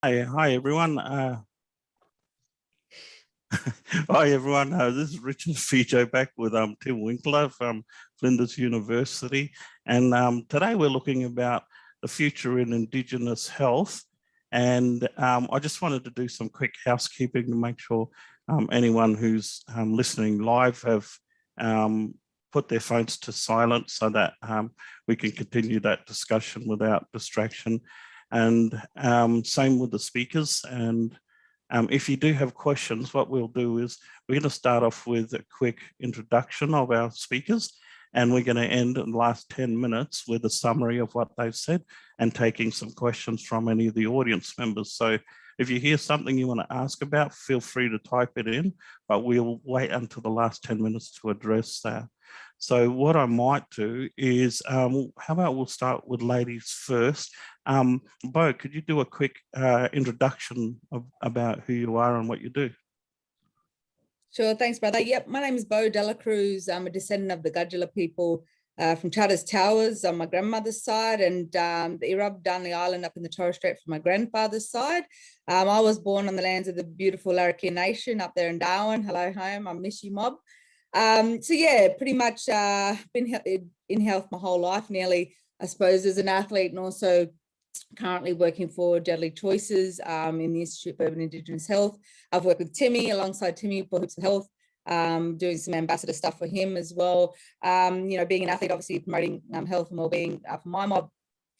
Hi everyone. Hi everyone. This is Richard Fijo back with Tim Winkler from Flinders University, and today we're looking about the future in Indigenous health. And I just wanted to do some quick housekeeping to make sure anyone who's listening live have put their phones to silent so that we can continue that discussion without distraction. And same with the speakers. And if you do have questions, what we'll do is we're going to start off with a quick introduction of our speakers, and we're going to end in the last 10 minutes with a summary of what they've said and taking some questions from any of the audience members. So if you hear something you want to ask about, feel free to type it in, but we'll wait until the last 10 minutes to address that. So what I might do is, how about we'll start with ladies first. Bo, could you do a quick introduction about who you are and what you do? Sure, thanks, brother. Yep, my name is Bo Dela Cruz. I'm a descendant of the Gudjala people from Charters Towers on my grandmother's side, and the Irrub Darnley Island up in the Torres Strait from my grandfather's side. I was born on the lands of the beautiful Larrakia Nation up there in Darwin. Hello, home. I miss you, mob. So yeah, pretty much been in health my whole life, nearly, I suppose, as an athlete, and also currently working for Deadly Choices in the Institute for Urban Indigenous Health. I've worked with Timmy, alongside Timmy for Hoops of Health, doing some ambassador stuff for him as well. You know, being an athlete, obviously promoting health and wellbeing for my mob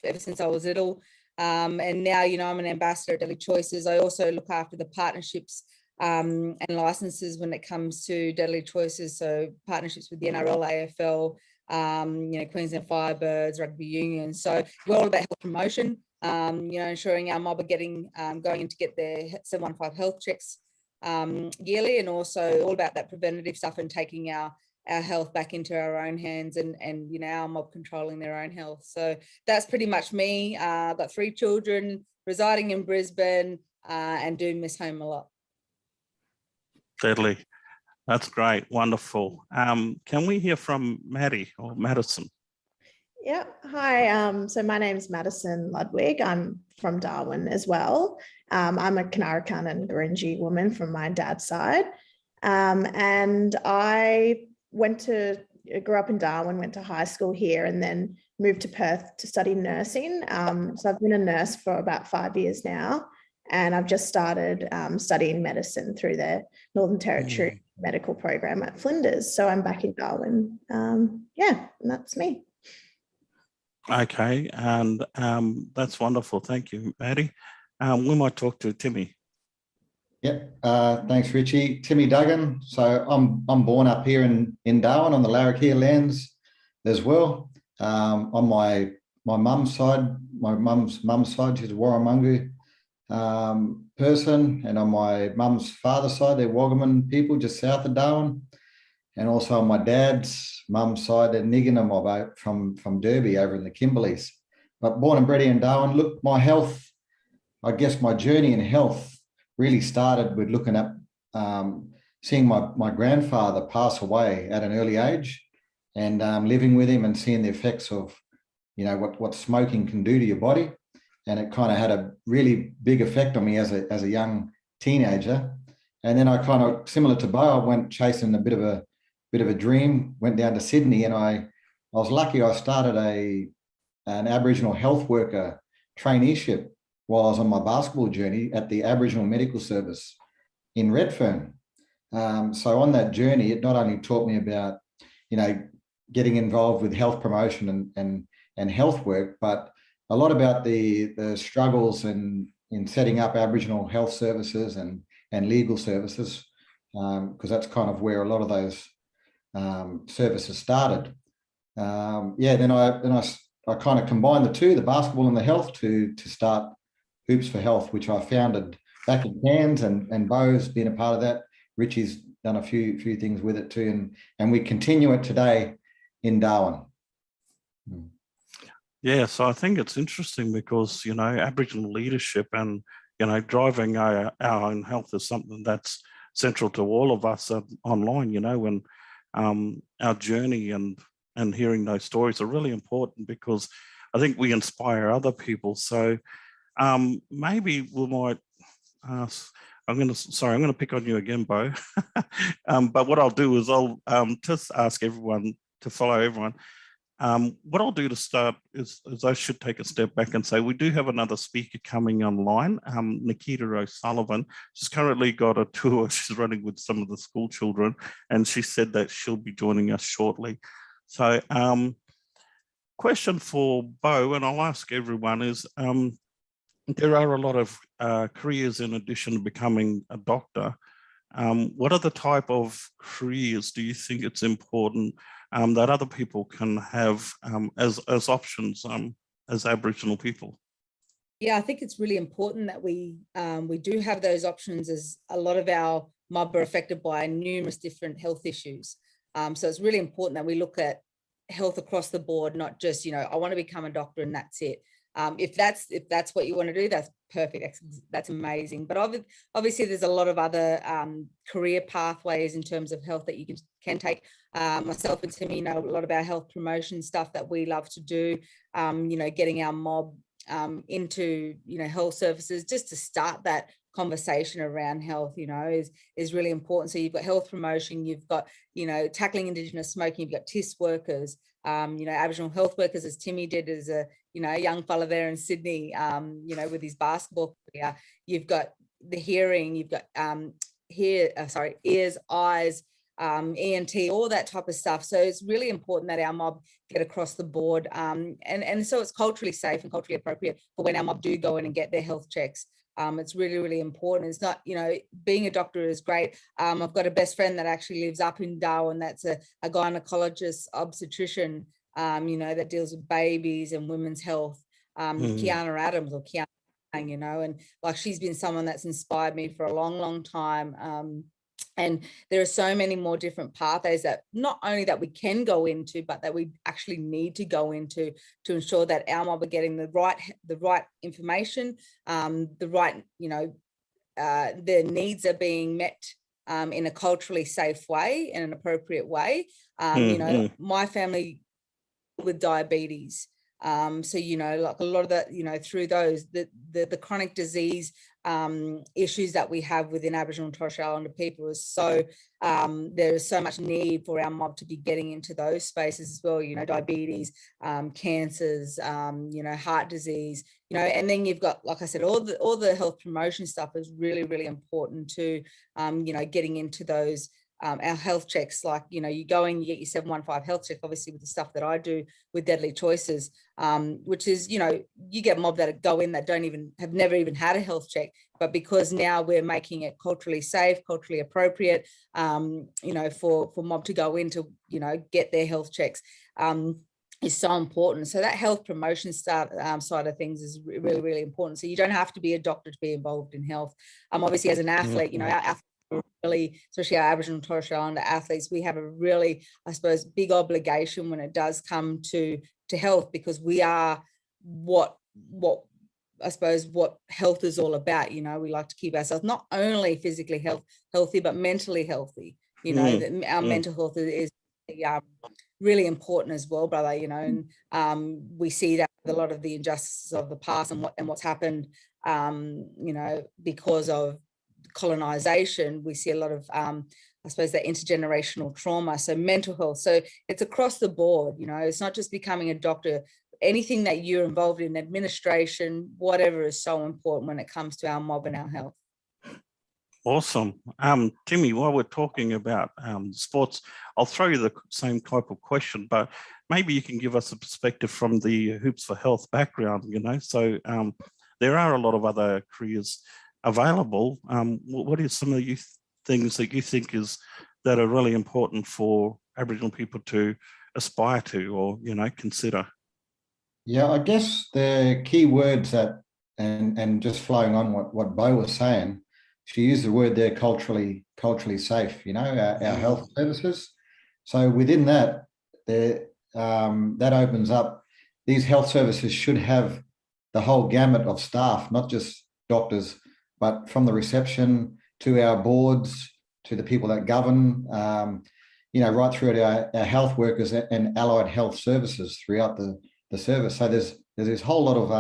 ever since I was little. And now, you know, I'm an ambassador at Deadly Choices. I also look after the partnerships and licenses when it comes to Deadly Choices. So partnerships with the NRL, AFL, you know, Queensland Firebirds, Rugby Union. So we're all about health promotion, you know, ensuring our mob are getting, going in to get their 715 health checks yearly, and also all about that preventative stuff and taking our health back into our own hands, and you know, our mob controlling their own health. So that's pretty much me. I've got 3 children, residing in Brisbane, and do miss home a lot. Deadly. That's great. Wonderful. Can we hear from Maddie or Madison? Yeah. Hi. So my name's Madison Ludwig. I'm from Darwin as well. I'm a Kanarakan and Gurindji woman from my dad's side. And I grew up in Darwin, went to high school here, and then moved to Perth to study nursing. So I've been a nurse for about 5 years now. And I've just started studying medicine through the Northern Territory medical program at Flinders. So I'm back in Darwin. Yeah, and that's me. Okay, and that's wonderful. Thank you, Maddie. We might talk to Timmy. Yep, thanks, Richie. Timmy Duggan. So I'm born up here in Darwin on the Larrakia lands as well. On my mum's side, my mum's side, she's a Warramungu person, and on my mum's father's side, they're Wagaman people just south of Darwin, and also on my dad's mum's side, they're Niggina mob from Derby over in the Kimberleys. But born and bred in Darwin. Look, my health, I guess my journey in health really started with looking at seeing my grandfather pass away at an early age, and living with him and seeing the effects of, you know, what smoking can do to your body. And it kind of had a really big effect on me as a young teenager. And then I kind of, similar to Bo, I went chasing a bit of a dream, went down to Sydney, and I was lucky. I started an Aboriginal health worker traineeship while I was on my basketball journey at the Aboriginal Medical Service in Redfern. So on that journey, it not only taught me about, you know, getting involved with health promotion and health work, but a lot about the struggles in setting up Aboriginal health services and legal services, because that's kind of where a lot of those services started. Yeah, then I kind of combined the two, the basketball and the health, to start Hoops for Health, which I founded back in Cairns, and Bo's been a part of that. Richie's done a few things with it too, and we continue it today in Darwin. Yeah, so I think it's interesting because, you know, Aboriginal leadership and, you know, driving our own health is something that's central to all of us online, you know, and our journey and hearing those stories are really important because I think we inspire other people. So maybe we might ask, I'm going to pick on you again, Bo. But what I'll do is I'll just ask everyone to follow everyone. What I'll do to start is I should take a step back and say we do have another speaker coming online, Nikita O'Sullivan. She's currently got a tour. She's running with some of the school children, and she said that she'll be joining us shortly. So question for Bo, and I'll ask everyone, is there are a lot of careers in addition to becoming a doctor. What are the type of careers do you think it's important that other people can have as options as Aboriginal people? Yeah, I think it's really important that we do have those options, as a lot of our mob are affected by numerous different health issues. So it's really important that we look at health across the board, not just, I want to become a doctor and that's it. If that's what you want to do, that's perfect. That's amazing. But obviously, there's a lot of other career pathways in terms of health that you can take. Myself and Timmy know a lot about health promotion stuff that we love to do. Getting our mob into health services, just to start that conversation around health, is really important. So you've got health promotion, you've got tackling Indigenous smoking, you've got TIS workers, Aboriginal health workers, as Timmy did as a young fella there in Sydney, with his basketball career. You've got the hearing, you've got ears, eyes, ENT, all that type of stuff. So it's really important that our mob get across the board, and so it's culturally safe and culturally appropriate for when our mob do go in and get their health checks. It's really, really important. It's not, being a doctor is great. I've got a best friend that actually lives up in Darwin. That's a gynecologist obstetrician, that deals with babies and women's health. Kiana Adams, or Kiana, and like, she's been someone that's inspired me for a long, long time. And there are so many more different pathways that not only that we can go into, but that we actually need to go into to ensure that our mob are getting the right information, the right, their needs are being met in a culturally safe way, in an appropriate way. My family with diabetes. So, like a lot of that, through those, the chronic disease issues that we have within Aboriginal and Torres Strait Islander people is so, there is so much need for our mob to be getting into those spaces as well, diabetes, cancers, heart disease, and then you've got, like I said, all the health promotion stuff is really, really important to, getting into those. Our health checks, like, you go and you get your 715 health check, obviously with the stuff that I do with Deadly Choices, which is, you get mob that go in that have never even had a health check, but because now we're making it culturally safe, culturally appropriate, for mob to go in to, get their health checks, is so important. So that health promotion side of things is really, really important. So you don't have to be a doctor to be involved in health. Obviously, as an athlete, our really, especially our Aboriginal and Torres Strait Islander athletes, we have a really, I suppose, big obligation when it does come to health, because we are what health is all about. We like to keep ourselves not only physically healthy, but mentally healthy. Our mental health is really important as well, brother. And we see that with a lot of the injustices of the past and what's happened, because of colonization. We see a lot of I suppose that intergenerational trauma, so mental health. So it's across the board. It's not just becoming a doctor. Anything that you're involved in, administration, whatever, is so important when it comes to our mob and our health. Awesome. Timmy, while we're talking about sports, I'll throw you the same type of question, but maybe you can give us a perspective from the Hoops for Health background. So there are a lot of other careers available. What are some of the things that you think that are really important for Aboriginal people to aspire to, or consider? Yeah, I guess the key words that, and just flowing on what Bo was saying, she used the word there, culturally safe. Our health services. So within that, that opens up. These health services should have the whole gamut of staff, not just doctors, but from the reception to our boards, to the people that govern, right through to our health workers and allied health services throughout the service. So there's this whole lot of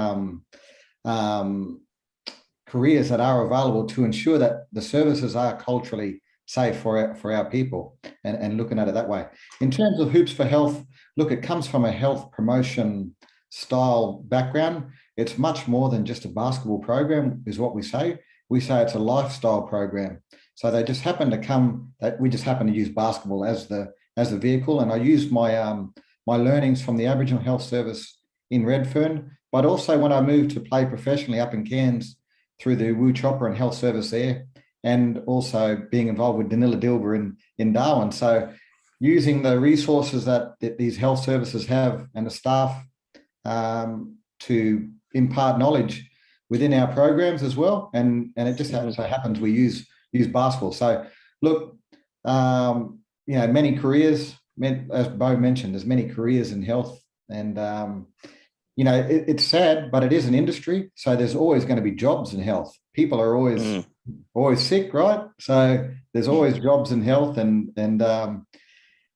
careers that are available to ensure that the services are culturally safe for our people, and looking at it that way. In terms of Hoops for Health, look, it comes from a health promotion style background. It's much more than just a basketball program, is what we say. We say it's a lifestyle program. So they just happen to come, that we just happen to use basketball as the vehicle. And I use my my learnings from the Aboriginal Health Service in Redfern, but also when I moved to play professionally up in Cairns through the Wu Chopper and Health Service there, and also being involved with Danila Dilber in Darwin. So using the resources that these health services have and the staff to impart knowledge within our programs as well. And it just so happens we use basketball. So look, many careers, as Bo mentioned, there's many careers in health, and it's sad, but it is an industry. So there's always going to be jobs in health. People are always sick, right? So there's always jobs in health, and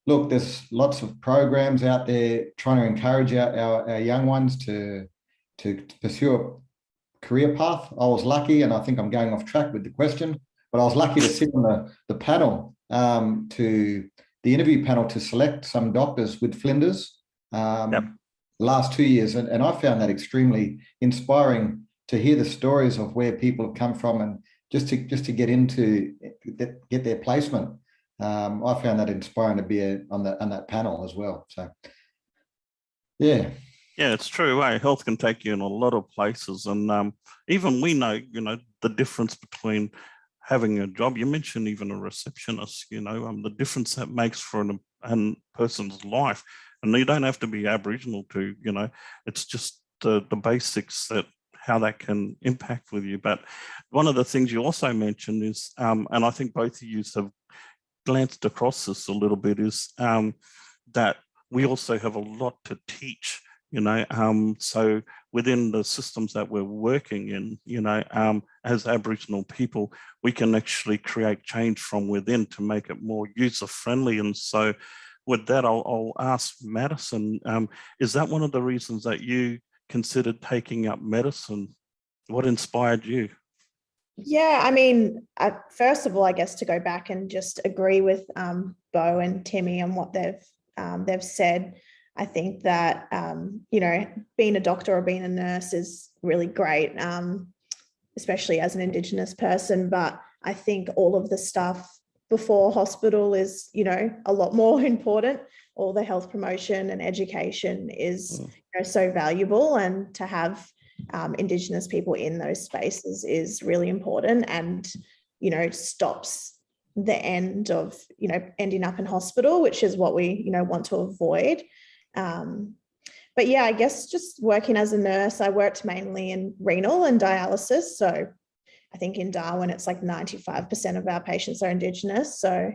look, there's lots of programs out there trying to encourage our young ones to pursue a career path. I was lucky, and I think I'm going off track with the question, but I was lucky to sit on the panel, to the interview panel, to select some doctors with Flinders last 2 years, and I found that extremely inspiring to hear the stories of where people have come from, and just to get their placement. I found that inspiring to be on that panel as well. So, yeah. Yeah, it's true. Health can take you in a lot of places, and even we know, the difference between having a job. You mentioned even a receptionist. The difference that makes for a person's life, and you don't have to be Aboriginal to. It's just the basics that how that can impact with you. But one of the things you also mentioned is, and I think both of you have glanced across this a little bit, is that we also have a lot to teach. So within the systems that we're working in, as Aboriginal people, we can actually create change from within to make it more user-friendly. And so with that, I'll ask Madison, is that one of the reasons that you considered taking up medicine? What inspired you? Yeah, I mean, first of all, I guess to go back and just agree with Bo and Timmy on what they've said. I think that, being a doctor or being a nurse is really great, especially as an Indigenous person. But I think all of the stuff before hospital is, a lot more important. All the health promotion and education is so valuable, and to have Indigenous people in those spaces is really important, and, stops the end of, ending up in hospital, which is what we, want to avoid. But yeah, I guess just working as a nurse, I worked mainly in renal and dialysis. So I think in Darwin, it's like 95% of our patients are Indigenous. So,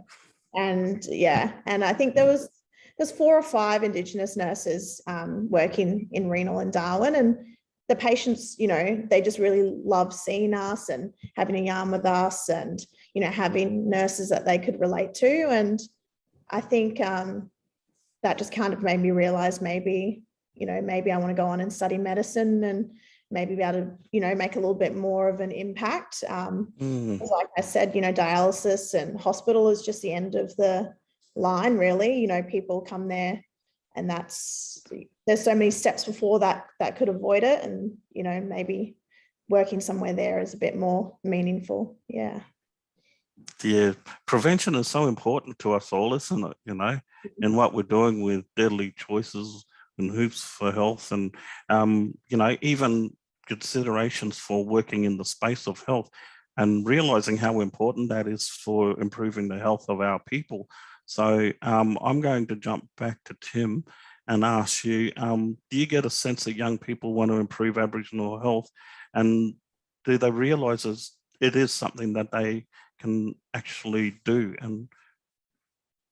and I think there's 4 or 5 Indigenous nurses working in renal in Darwin, and the patients, they just really love seeing us and having a yarn with us, and, having nurses that they could relate to. And I think that just kind of made me realize maybe I want to go on and study medicine, and maybe be able to, make a little bit more of an impact. Like I said, dialysis and hospital is just the end of the line, really. People come there, and there's so many steps before that could avoid it. And, maybe working somewhere there is a bit more meaningful. Yeah. Yeah, prevention is so important to us all, isn't it? In what we're doing with Deadly Choices and Hoops for Health, and even considerations for working in the space of health, and realizing how important that is for improving the health of our people. So I'm going to jump back to Tim and ask you, do you get a sense that young people want to improve Aboriginal health, and do they realize it is something that they can actually do? And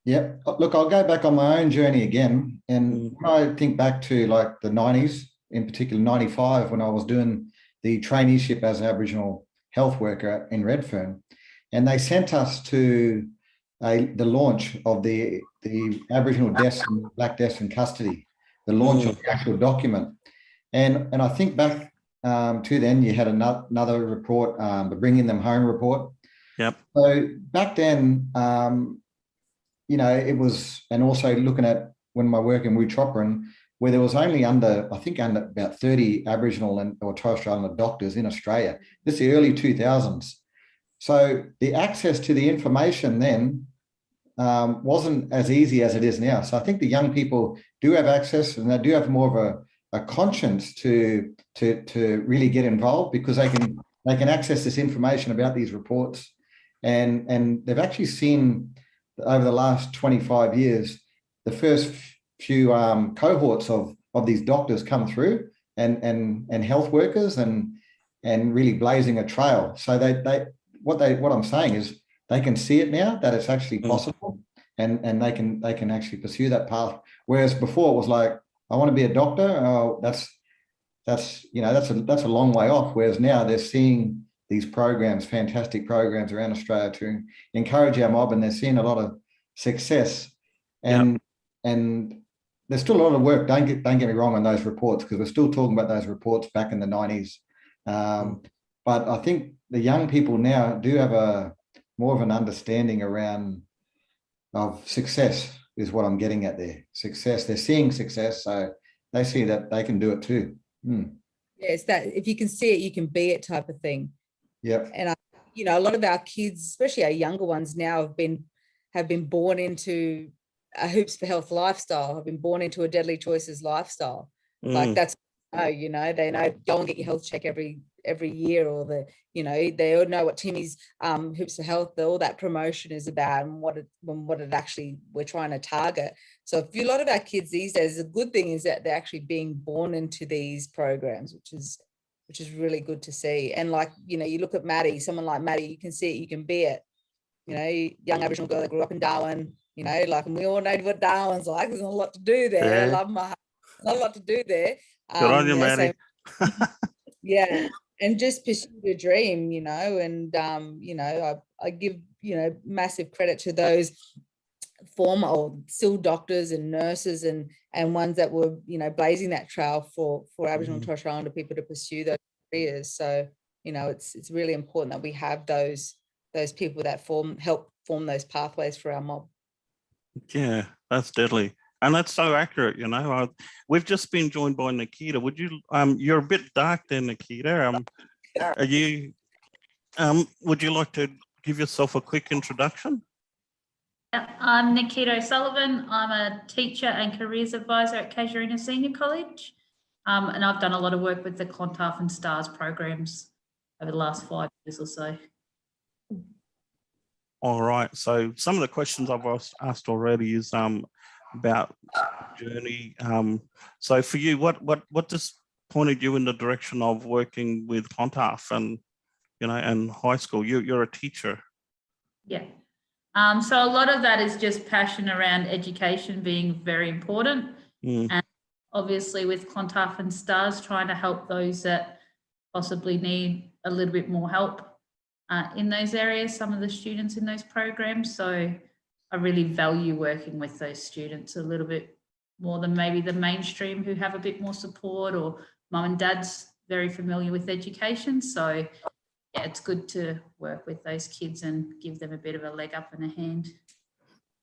yeah, look, I'll go back on my own journey again. And when I think back to like the 90s, in particular 95, when I was doing the traineeship as an Aboriginal health worker in Redfern, and they sent us to the launch of the Aboriginal deaths and Black deaths in custody, the launch of the actual document. And I think back to then, you had another report, the Bringing Them Home report. Yep. So back then, you know, it was, and also looking at when my work in Wutropran, where there was only under about 30 Aboriginal or Torres Strait Islander doctors in Australia. This is the early 2000s. So the access to the information then wasn't as easy as it is now. So I think the young people do have access, and they do have more of a conscience to really get involved, because they can access this information about these reports, and they've actually seen over the last 25 years the first few cohorts of these doctors come through, and health workers, and really blazing a trail. So what I'm saying is, they can see it now, that it's actually possible, and they can actually pursue that path. Whereas before it was like, I want to be a doctor. Oh, that's a long way off. Whereas now they're seeing these programs, fantastic programs around Australia to encourage our mob, and they're seeing a lot of success. And there's still a lot of work. Don't get me wrong on those reports, because we're still talking about those reports back in the 90s. But I think the young people now do have more of an understanding of success, is what I'm getting at there. Success, they're seeing success, so they see that they can do it too. Yeah, it's that if you can see it, you can be it type of thing. Yep. And you know, a lot of our kids, especially our younger ones now, have been born into a Hoops for Health lifestyle, have been born into a Deadly Choices lifestyle. Like that's, you know, they know, go and get your health check every year, or they all know what Timmy's Hoops for Health, all that promotion is about, and what it actually we're trying to target. So a lot of our kids these days, the good thing is that they're actually being born into these programs, which is really good to see. And like, you know, you look at Maddie, someone like Maddie, you can see it, you can be it. You know, young Aboriginal girl that grew up in Darwin, you know, like, and we all know what Darwin's like. There's not a lot to do there. I love my heart. Not a lot to do there. Good on you, Maddie. So, yeah, and just pursue your dream, you know, and you know, I give, you know, massive credit to those former or still doctors and nurses and ones that were, you know, blazing that trail for Aboriginal and Torres Strait Islander people to pursue those careers. So, you know, it's really important that we have those people that help form those pathways for our mob. Yeah, that's deadly. And that's so accurate, you know. We've just been joined by Nikita. Would you, you're a bit dark there, Nikita. Are you, would you like to give yourself a quick introduction? I'm Nikita O'Sullivan. I'm a teacher and careers advisor at Casuarina Senior College. And I've done a lot of work with the Clontarf and STARS programs over the last 5 years or so. All right. So some of the questions I've asked already is about journey. So for you, what just pointed you in the direction of working with Clontarf and, you know, and high school? You're a teacher. Yeah. So a lot of that is just passion around education being very important. And obviously with Clontarf and STARS, trying to help those that possibly need a little bit more help in those areas, some of the students in those programs. So I really value working with those students a little bit more than maybe the mainstream who have a bit more support, or mum and dad's very familiar with education. So yeah, it's good to work with those kids and give them a bit of a leg up and a hand.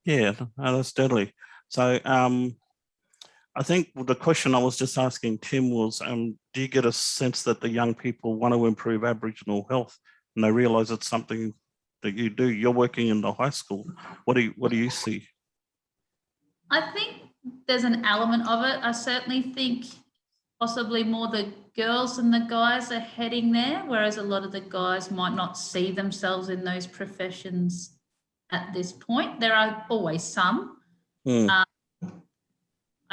Yeah, no, that's deadly. So I think the question I was just asking Tim was, do you get a sense that the young people want to improve Aboriginal health and they realise it's something that you do? You're working in the high school. What do you see? I think there's an element of it. I certainly think possibly more the girls than the guys are heading there, whereas a lot of the guys might not see themselves in those professions at this point. There are always some. I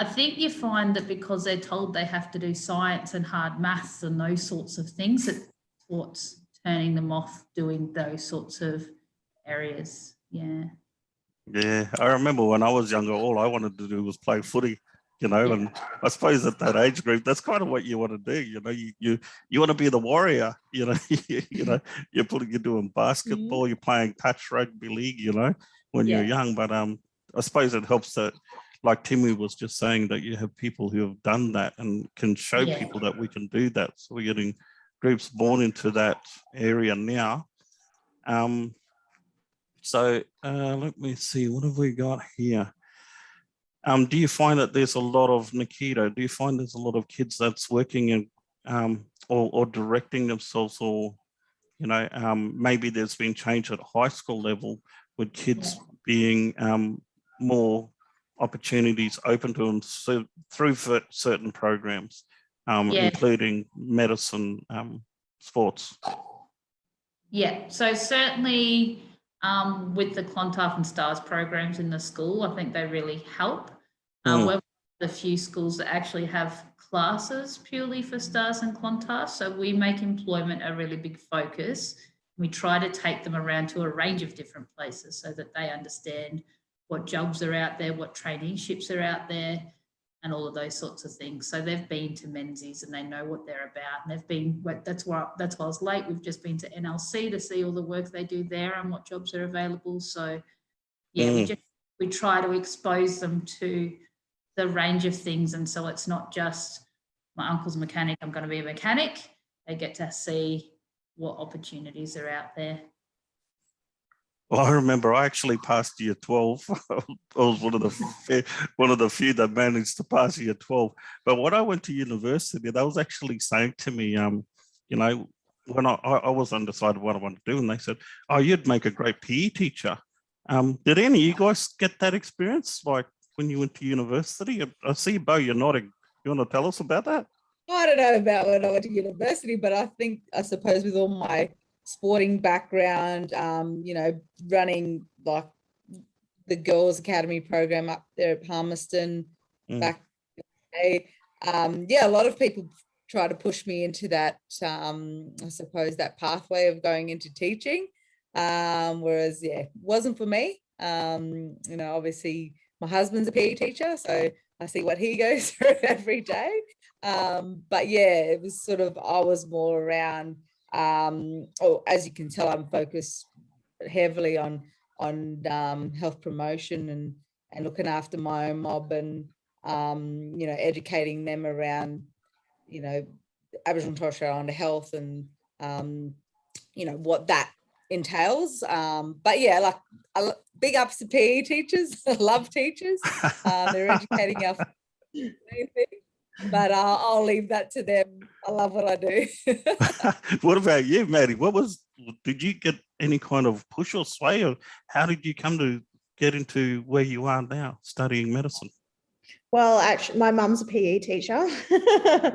think you find that because they're told they have to do science and hard maths and those sorts of things, that what's turning them off doing those sorts of areas. Yeah. Yeah, I remember when I was younger, all I wanted to do was play footy, you know, and I suppose at that age group, that's kind of what you want to do. You know, you want to be the warrior, you know, you know, you're doing basketball, you're playing touch rugby league, you know, when you're young. But I suppose it helps that like Timmy was just saying, that you have people who have done that and can show Yeah. people that we can do that. So we're getting groups born into that area now. So let me see, what have we got here? Do you find that there's a lot of, Nikita, do you find there's a lot of kids that's working in or directing themselves, or, you know, maybe there's been change at high school level with kids being more opportunities open to them through certain programs, including medicine, sports? Yeah, so certainly with the Clontarf and STARS programs in the school, I think they really help. We're one of the few schools that actually have classes purely for STARS and Clontarf, so we make employment a really big focus. We try to take them around to a range of different places so that they understand what jobs are out there, what traineeships are out there, and all of those sorts of things. So they've been to Menzies and they know what they're about. And they've been, that's why I was late. We've just been to NLC to see all the work they do there and what jobs are available. So yeah, we try to expose them to the range of things. And so it's not just my uncle's a mechanic, I'm going to be a mechanic. They get to see what opportunities are out there. Well, I remember I actually passed year 12. I was one of the few that managed to pass year 12. But when I went to university, they was actually saying to me, you know, when I was undecided what I wanted to do, and they said, "Oh, you'd make a great PE teacher." Did any of you guys get that experience, like when you went to university? I see, Bo, you're nodding. You want to tell us about that? I don't know about when I went to university, but I suppose with all my sporting background, you know, running like the Girls Academy program up there at Palmerston back in the day, yeah, a lot of people try to push me into that, I suppose, that pathway of going into teaching, whereas, yeah, it wasn't for me. You know, obviously my husband's a PE teacher, so I see what he goes through every day. But yeah, it was sort of, I was more around, as you can tell, I'm focused heavily on health promotion and looking after my own mob, and you know, educating them around, you know, Aboriginal and Torres Strait Islander health and you know, what that entails. But yeah, like big ups to PE teachers. I love teachers. They're educating us. But I'll leave that to them. I love what I do. What about you, Maddie? Did you get any kind of push or sway, or how did you come to get into where you are now, studying medicine? Well, actually, my mum's a PE teacher.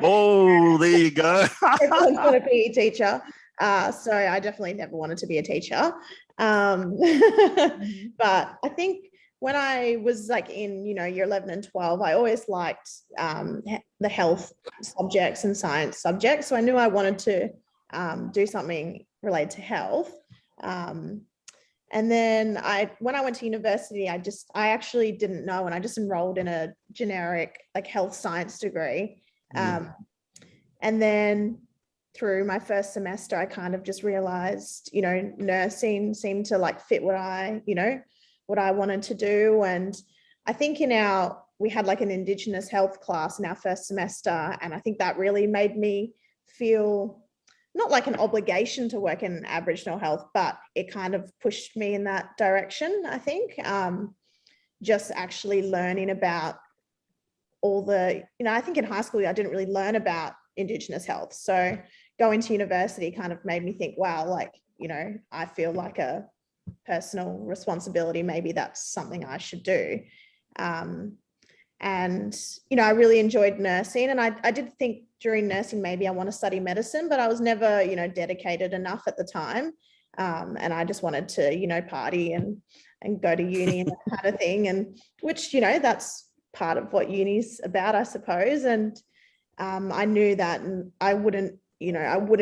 Oh, there you go. Everyone's not a PE teacher. So I definitely never wanted to be a teacher. But I think when I was like in, you know, year 11 and 12, I always liked the health subjects and science subjects. So I knew I wanted to do something related to health. And then when I went to university, I actually didn't know, and I just enrolled in a generic like health science degree. And then through my first semester, I kind of just realized, you know, nursing seemed to like fit what I wanted to do. And I think we had like an Indigenous health class in our first semester. And I think that really made me feel not like an obligation to work in Aboriginal health, but it kind of pushed me in that direction, I think. Just actually learning about all the, you know, I think in high school, I didn't really learn about Indigenous health. So going to university kind of made me think, wow, like, you know, I feel like a personal responsibility. Maybe that's something I should do. And, you know, I really enjoyed nursing, and I did think during nursing, maybe I want to study medicine, but I was never, you know, dedicated enough at the time. And I just wanted to, you know, party and go to uni and that kind of thing. And which, you know, that's part of what uni's about, I suppose. And I knew that I wouldn't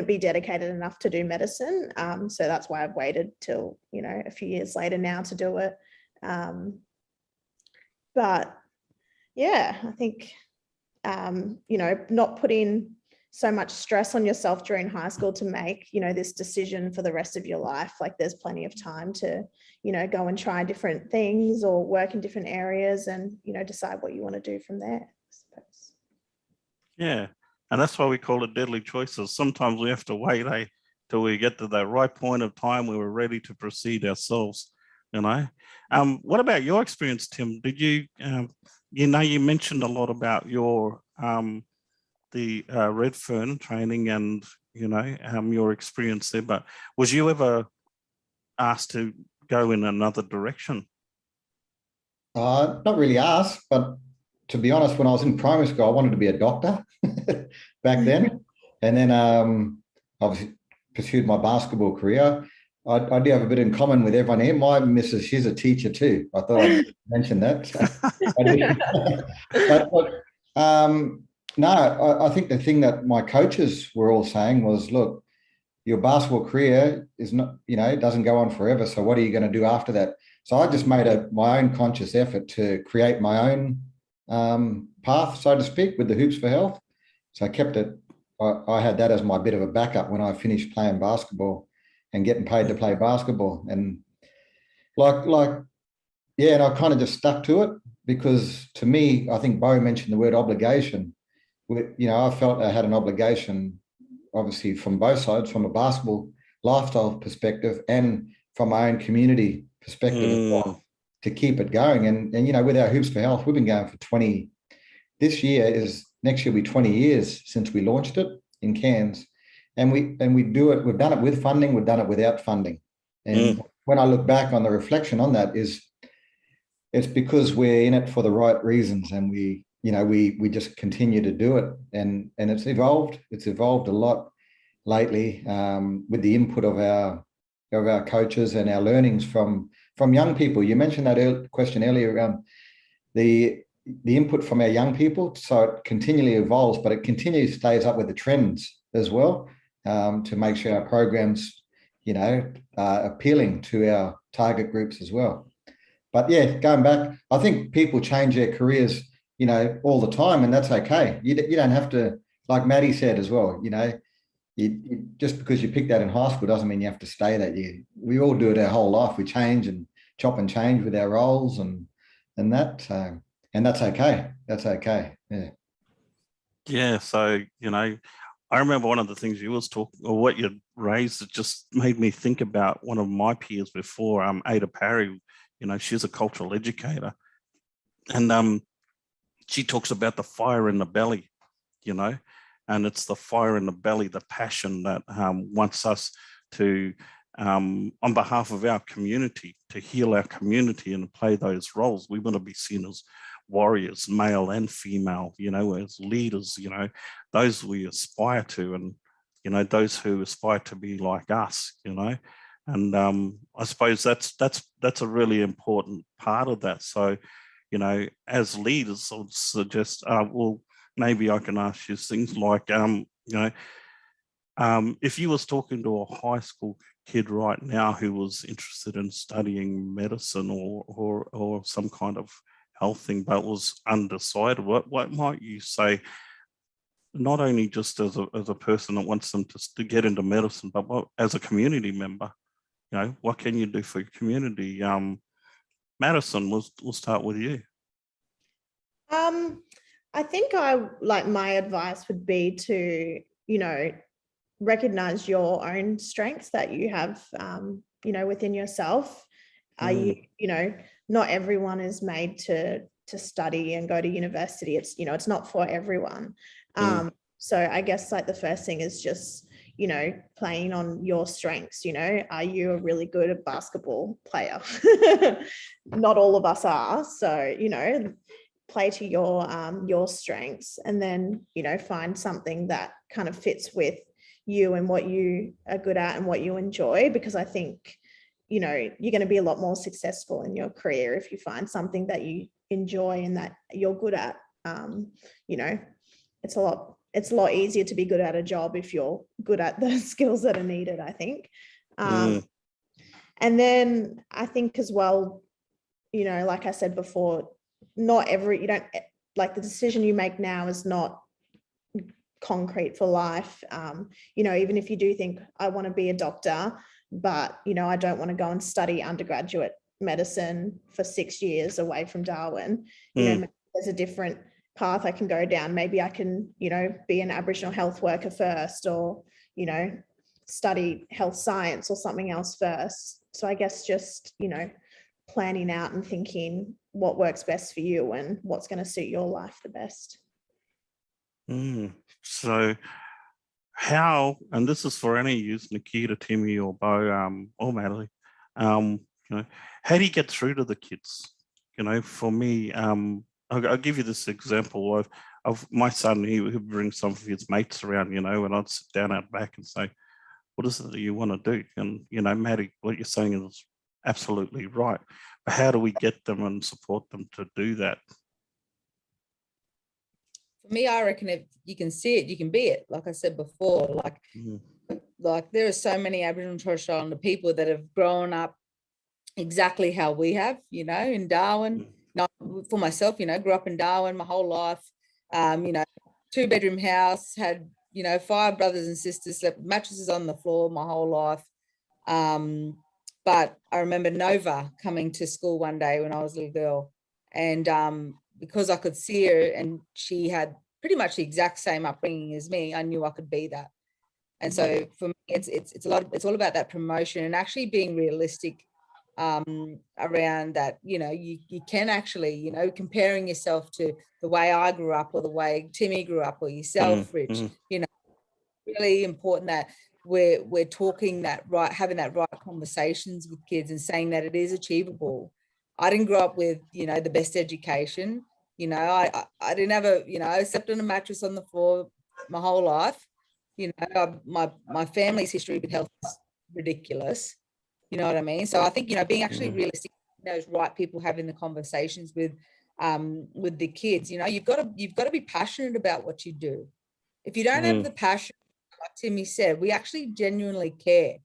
be dedicated enough to do medicine. So that's why I've waited till, you know, a few years later now to do it. But yeah, I think, you know, not putting so much stress on yourself during high school to make, you know, this decision for the rest of your life. Like there's plenty of time to, you know, go and try different things or work in different areas and, you know, decide what you want to do from there, I suppose. Yeah. And that's why we call it deadly choices. Sometimes we have to wait till we get to that right point of time where we're ready to proceed ourselves, you know. What about your experience, Tim? Did you, you know, you mentioned a lot about your, the Redfern training and, you know, your experience there, but was you ever asked to go in another direction? Not really asked, but to be honest, when I was in primary school, I wanted to be a doctor back then. And then obviously pursued my basketball career. I do have a bit in common with everyone here. My missus, she's a teacher too. I thought I'd mention that. No, I think the thing that my coaches were all saying was, look, your basketball career is not, you know, it doesn't go on forever. So what are you going to do after that? So I just made my own conscious effort to create my own path, so to speak, with the Hoops for Health. So I kept it. I had that as my bit of a backup when I finished playing basketball and getting paid to play basketball. And yeah, and I kind of just stuck to it because to me, I think Bo mentioned the word obligation. You know, I felt I had an obligation, obviously from both sides, from a basketball lifestyle perspective and from my own community perspective as well, to keep it going. And you know, with our Hoops for Health, we've been going for next year will be 20 years since we launched it in Cairns. And we do it, we've done it with funding, we've done it without funding. And when I look back on the reflection on that it's because we're in it for the right reasons, and we just continue to do it. And it's evolved a lot lately with the input of our coaches and our learnings from young people. You mentioned that question earlier around the input from our young people. So it continually evolves, but it continually stays up with the trends as well, to make sure our programs, you know, are appealing to our target groups as well. But yeah, going back, I think people change their careers, you know, all the time, and that's okay. You don't have to, like Maddie said as well, you know, you just because you picked that in high school doesn't mean you have to stay that. We all do it our whole life. We change and chop and change with our roles and that, and that's okay. That's okay. Yeah. Yeah. So, you know, I remember one of the things you was talking, or what you raised, it just made me think about one of my peers before, Ada Parry. You know, she's a cultural educator, and she talks about the fire in the belly, you know, and it's the fire in the belly, the passion that wants us to, on behalf of our community, to heal our community and play those roles. We want to be seen as warriors, male and female, you know, as leaders, you know, those we aspire to, and, you know, those who aspire to be like us, you know. And I suppose that's a really important part of that. So, you know, as leaders, I would suggest, well, maybe I can ask you things like, you know, if you was talking to a high school kid right now who was interested in studying medicine or some kind of health thing, but was undecided, what might you say? Not only just as a person that wants them to get into medicine, but as a community member, you know, what can you do for your community? Madison, we'll start with you. I think my advice would be to, you know, recognize your own strengths that you have, you know, within yourself. You know, not everyone is made to study and go to university. It's, you know, it's not for everyone. So I guess like the first thing is just, you know, playing on your strengths. You know, are you a really good basketball player? Not all of us are. So, you know, play to your strengths, and then, you know, find something that kind of fits with you and what you are good at and what you enjoy, because I think, you know, you're going to be a lot more successful in your career if you find something that you enjoy and that you're good at. You know, it's a lot easier to be good at a job if you're good at the skills that are needed, I think. And then I think as well, you know, like I said before, you don't, like, the decision you make now is not concrete for life. Even if you do think I want to be a doctor, but, I don't want to go and study undergraduate medicine for 6 years away from Darwin, maybe there's a different path I can go down. Maybe I can, be an Aboriginal health worker first, or, study health science or something else first. So I guess just, planning out and thinking what works best for you and what's going to suit your life the best. So how, and this is for any youth, Nikita, Timmy, or Bo, or Madeline, how do you get through to the kids? For me, I'll give you this example of my son. He would bring some of his mates around, and I'd sit down out back and say, what is it that you want to do? And, Maddie, what you're saying is absolutely right. But how do we get them and support them to do that? For me, I reckon if you can see it, you can be it. Like I said before, like there are so many Aboriginal and Torres Strait Islander people that have grown up exactly how we have, in Darwin. Not for myself, grew up in Darwin my whole life. 2-bedroom house, had 5 brothers and sisters, slept with mattresses on the floor my whole life. But I remember Nova coming to school one day when I was a little girl, and because I could see her and she had pretty much the exact same upbringing as me, I knew I could be that. And so for me, it's all about that promotion and actually being realistic around that. You can actually, comparing yourself to the way I grew up or the way Timmy grew up or yourself, Rich, really important that we're talking that right, having that right conversations with kids and saying that it is achievable. I didn't grow up with, the best education. I didn't have I slept on a mattress on the floor my whole life. My family's history with health is ridiculous. You know what I mean? So I think, being actually realistic, those right people having the conversations with the kids, you've got to be passionate about what you do. If you don't have the passion, like Timmy said, we actually genuinely care.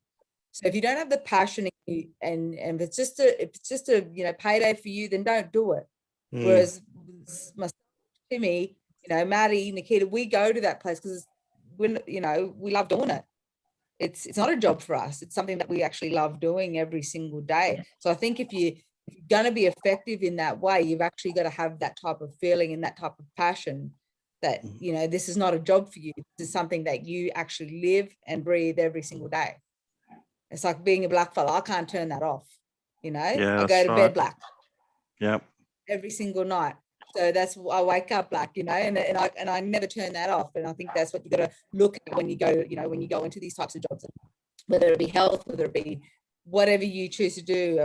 So if you don't have the passion and if it's just a payday for you, then don't do it. Whereas myself, Timmy, Maddie, Nikita, we go to that place because we love doing it. It's not a job for us. It's something that we actually love doing every single day. So I think if you're going to be effective in that way, you've actually got to have that type of feeling and that type of passion that, this is not a job for you. This is something that you actually live and breathe every single day. It's like being a black fella. I can't turn that off. I go to bed black. Yep. Every single night. So that's I wake up black, and I never turn that off. And I think that's what you got to look at when you go, when you go into these types of jobs, whether it be health, whether it be whatever you choose to do.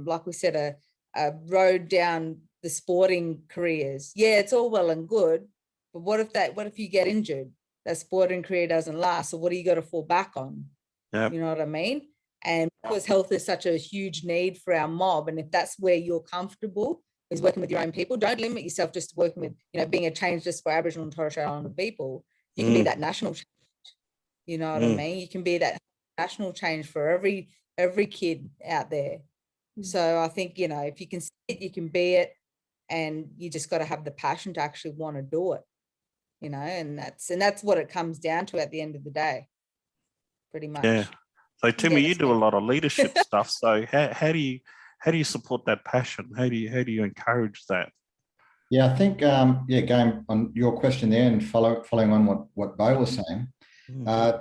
Like we said, a road down the sporting careers. Yeah, it's all well and good, but what if you get injured? That sporting career doesn't last. So what do you got to fall back on? Yep. You know what I mean? And because health is such a huge need for our mob, and if that's where you're comfortable, is working with your own people, don't limit yourself just to working with, being a change just for Aboriginal and Torres Strait Islander people. You can be that national change. You know what I mean? You can be that national change for every kid out there. So I think, if you can see it, you can be it, and you just got to have the passion to actually want to do it, and that's what it comes down to at the end of the day, pretty much. Yeah. So Timmy, you do a lot of leadership stuff. So how do you support that passion? How do you encourage that? Yeah, I think going on your question there and following on what Bo was saying,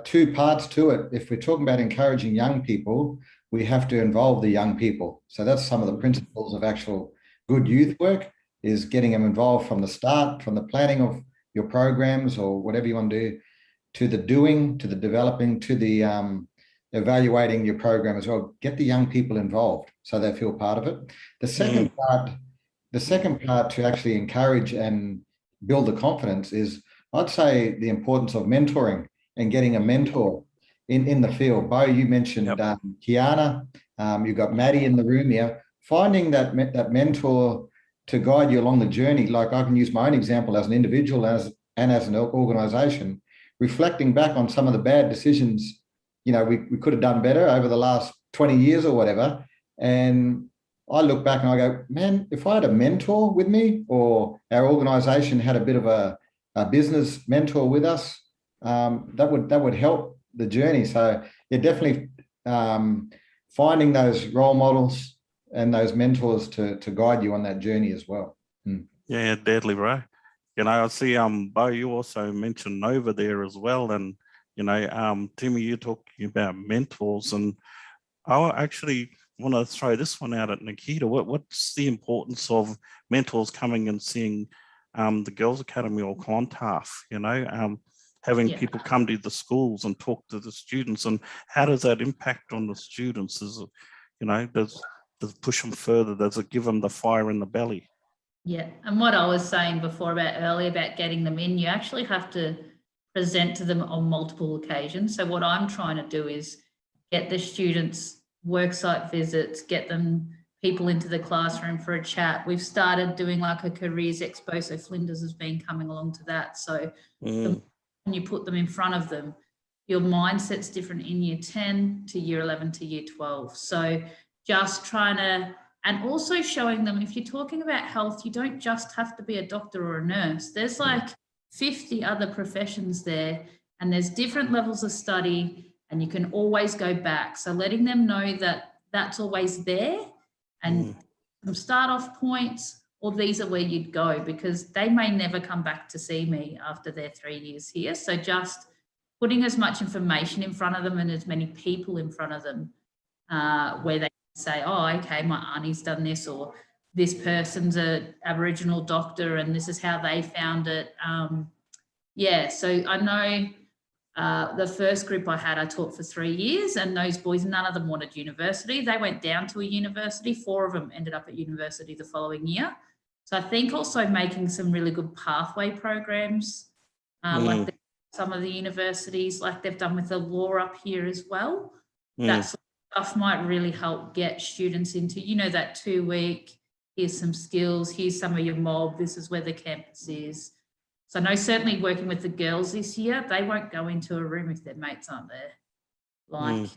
2 parts to it. If we're talking about encouraging young people, we have to involve the young people. So that's some of the principles of actual good youth work, is getting them involved from the start, from the planning of your programs or whatever you want to do, to the doing, to the developing, to the evaluating your program as well. Get the young people involved so they feel part of it. The second part to actually encourage and build the confidence is, I'd say, the importance of mentoring and getting a mentor in the field. Bo, you mentioned Kiana, you've got Maddie in the room here. Finding that mentor to guide you along the journey. Like, I can use my own example as an individual and as an organisation, reflecting back on some of the bad decisions, we could have done better over the last 20 years or whatever. And I look back and I go, man, if I had a mentor with me, or our organisation had a bit of a a business mentor with us, that would help the journey. So yeah, definitely finding those role models and those mentors to guide you on that journey as well. Yeah, deadly right. You know, I see Bo, you also mentioned Nova there as well. And, you know, Timmy, you're talking about mentors, and I actually want to throw this one out at Nikita. What's the importance of mentors coming and seeing the Girls Academy or Clontarf, you know, having people come to the schools and talk to the students, and how does that impact on the students? Is it, you know, does it push them further? Does it give them the fire in the belly? Yeah, and what I was saying before earlier about getting them in, you actually have to present to them on multiple occasions. So what I'm trying to do is get the students worksite visits, get them people into the classroom for a chat. We've started doing like a careers expo, so Flinders has been coming along to that. So when you put them in front of them, your mindset's different in year 10 to year 11 to year 12. So just trying to, and also showing them, if you're talking about health, you don't just have to be a doctor or a nurse. There's like 50 other professions there, and there's different levels of study, and you can always go back. So letting them know that that's always there, and some start off points, or these are where you'd go, because they may never come back to see me after their 3 years here. So just putting as much information in front of them and as many people in front of them where they say, oh, okay, my auntie's done this, or this person's a Aboriginal doctor and this is how they found it. Yeah, so I know the first group I had, I taught for 3 years, and those boys, none of them wanted university. They went down to a university. 4 of them ended up at university the following year. So I think also making some really good pathway programs, like some of the universities, like they've done with the law up here as well. That sort of stuff might really help get students into, you know, that 2-week, here's some skills, here's some of your mob, this is where the campus is. So I know certainly working with the girls this year, they won't go into a room if their mates aren't there. Like,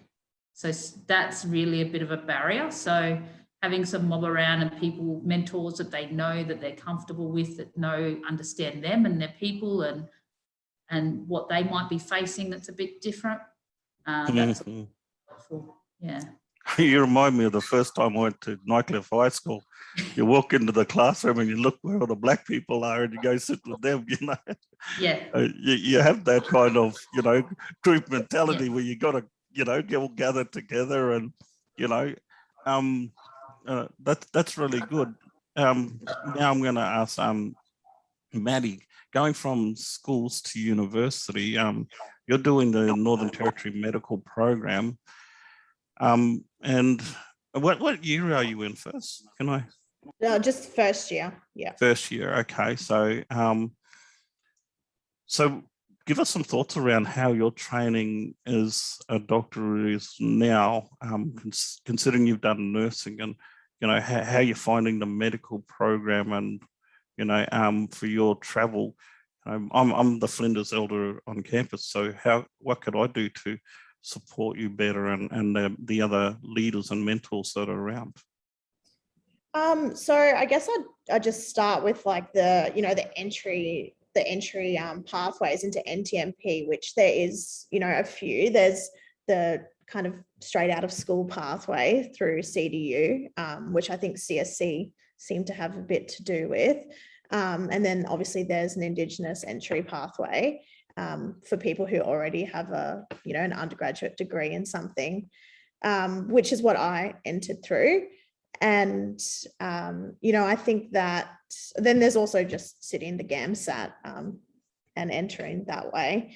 so that's really a bit of a barrier. So having some mob around and people, mentors that they know, that they're comfortable with, that understand them and their people and what they might be facing that's a bit different. That's helpful. Yeah. You remind me of the first time I went to Nightcliff High School. You walk into the classroom and you look where all the black people are and you go sit with them, you know. Yeah. You have that kind of, you know, group mentality where you got to, you know, get all gathered together and, you know, that's really good. Now I'm going to ask Maddie, going from schools to university, you're doing the Northern Territory Medical Program. And what year are you in first? Can I? No, just first year. Yeah. First year. Okay. So, so give us some thoughts around how your training as a doctor is now, considering you've done nursing, and, you know, how you're finding the medical program, and, you know, for your travel. I'm the Flinders elder on campus. So what could I do to support you better and the other leaders and mentors that are around? So I guess I'd just start with like the entry pathways into NTMP, which there is, you know, a few. There's the kind of straight out of school pathway through CDU, which I think CSC seem to have a bit to do with. And then obviously there's an Indigenous entry pathway for people who already have an undergraduate degree in something, which is what I entered through. And, I think that then there's also just sitting the GAMSAT and entering that way.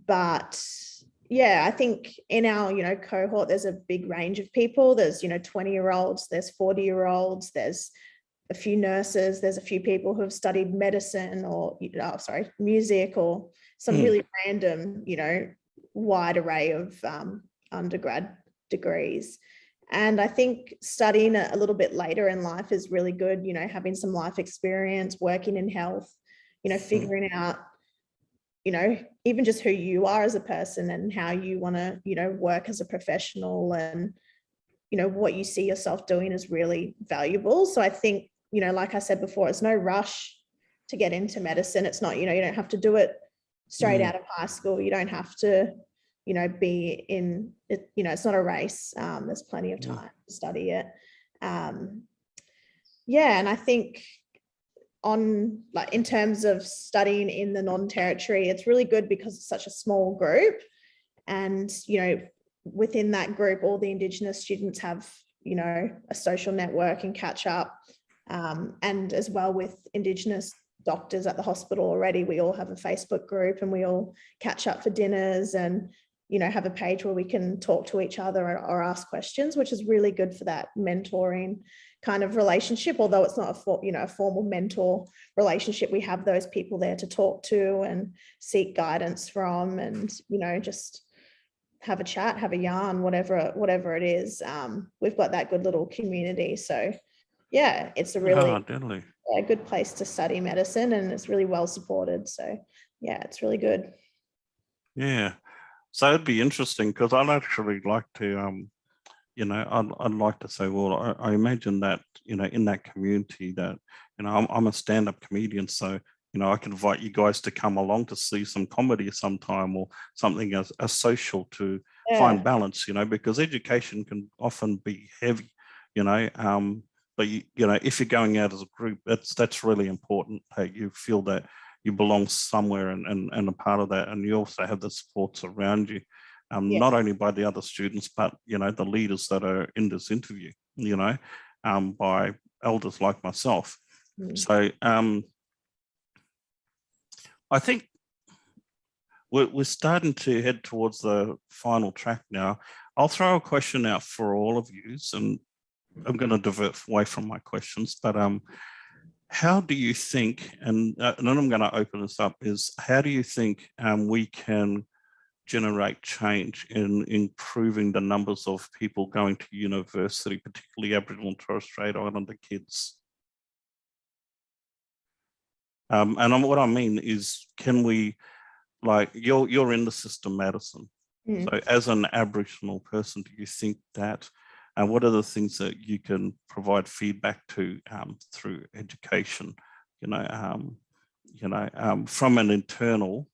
But yeah, I think in our, cohort, there's a big range of people. There's, 20-year-olds, there's 40-year-olds, there's a few nurses, there's a few people who have studied medicine or, music, or some really random, wide array of undergrad degrees. And I think studying a little bit later in life is really good, having some life experience, working in health, figuring out, even just who you are as a person and how you want to, work as a professional, and, what you see yourself doing is really valuable. So I think, like I said before, it's no rush to get into medicine. It's not, you don't have to do it straight out of high school. You don't have to, be in it, it's not a race. There's plenty of time to study it. And I think in terms of studying in the non-territory, it's really good because it's such a small group. And, within that group, all the Indigenous students have, a social network and catch up. And as well with Indigenous doctors at the hospital already, we all have a Facebook group and we all catch up for dinners and, have a page where we can talk to each other or ask questions, which is really good for that mentoring kind of relationship. Although it's not a formal mentor relationship, we have those people there to talk to and seek guidance from, and, just have a chat, have a yarn, whatever it is. We've got that good little community. So yeah, it's a really a good place to study medicine, and it's really well supported. So yeah, it's really good. Yeah. So it'd be interesting because I'd actually like to, I'd like to say, well, I imagine that, in that community that, I'm a stand-up comedian, so, I can invite you guys to come along to see some comedy sometime or something as social to find balance, because education can often be heavy, but if you're going out as a group, that's really important. Hey, you feel that you belong somewhere and a part of that, and you also have the supports around you, not only by the other students, but the leaders that are in this interview, by elders like myself. So I think we're starting to head towards the final track now. I'll throw a question out for all of you, and I'm going to divert away from my questions, but how do you think, and then I'm going to open this up, is how do you think we can generate change in improving the numbers of people going to university, particularly Aboriginal and Torres Strait Islander kids? And what I mean is, can we, like, you're in the system, Madison. So as an Aboriginal person, do you think that, and what are the things that you can provide feedback to through education, from an internal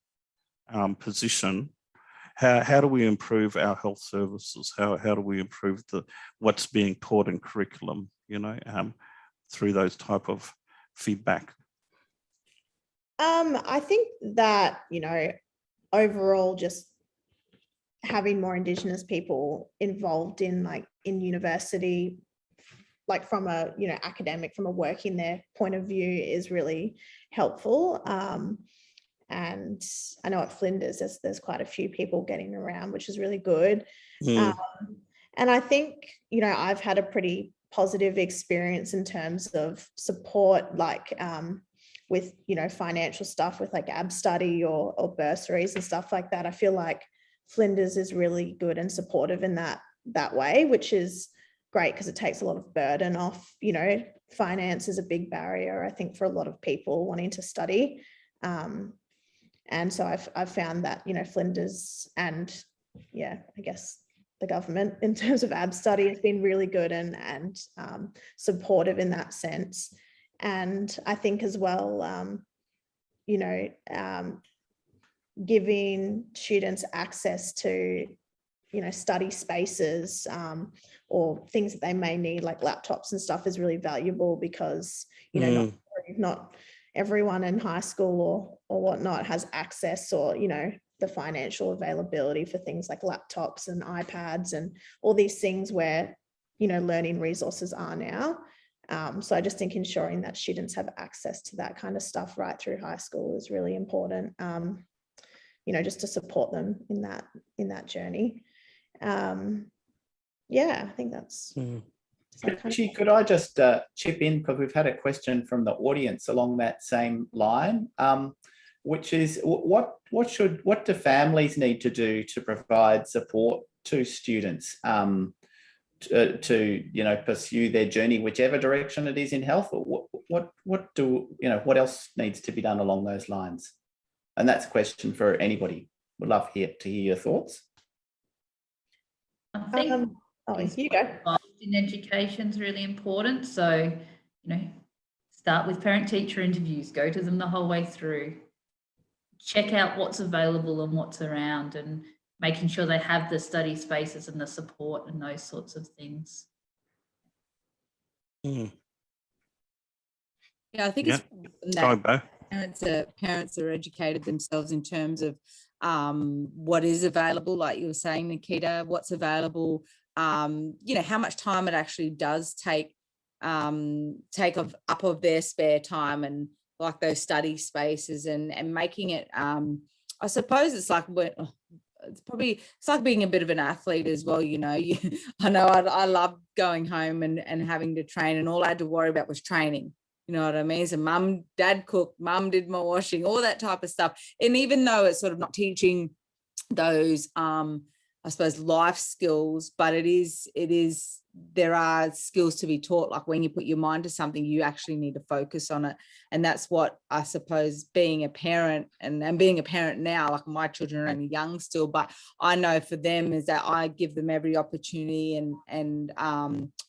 position? How do we improve our health services? How do we improve what's being taught in curriculum, through those type of feedback? I think that, overall, just having more Indigenous people involved in university, like from a, academic, from a working there point of view, is really helpful. And I know at Flinders, there's quite a few people getting around, which is really good. And I think, I've had a pretty positive experience in terms of support, with, financial stuff, with AB study or bursaries and stuff like that. I feel like Flinders is really good and supportive in that way, which is great because it takes a lot of burden off. Finance is a big barrier, I think, for a lot of people wanting to study. And so I've found that, Flinders and I guess the government in terms of AB study has been really good and supportive in that sense. And I think as well, giving students access to, study spaces or things that they may need, like laptops and stuff, is really valuable because, not everyone in high school or whatnot has access or, the financial availability for things like laptops and iPads and all these things where, learning resources are now. So I just think ensuring that students have access to that kind of stuff right through high school is really important, just to support them in that journey. I think that's... Richie, could I just chip in, because we've had a question from the audience along that same line, which is what do families need to do to provide support to students to pursue their journey, whichever direction it is in health? Or what else needs to be done along those lines? And that's a question for anybody. Would love to hear your thoughts. I think you go. in education is really important. So, Start with parent-teacher interviews, go to them the whole way through. Check out what's available and what's around, and making sure they have the study spaces and the support and those sorts of things. Mm. Yeah, I think Yeah. it's important Go, that Bo. parents are educated themselves in terms of what is available, like you were saying, Nikita, what's available, you know, how much time it actually does take up of their spare time, and like those study spaces, and making it, I suppose it's like it's like being a bit of an athlete as well, you know. I know I love going home and having to train, and all I had to worry about was training. You know what I mean? So mum, dad cooked, mum did my washing, all that type of stuff. And even though it's sort of not teaching those, I suppose, life skills, but it is, there are skills to be taught. Like when you put your mind to something, you actually need to focus on it. And that's what I suppose being a parent, and being a parent now, like my children are only young still, but I know for them is that I give them every opportunity and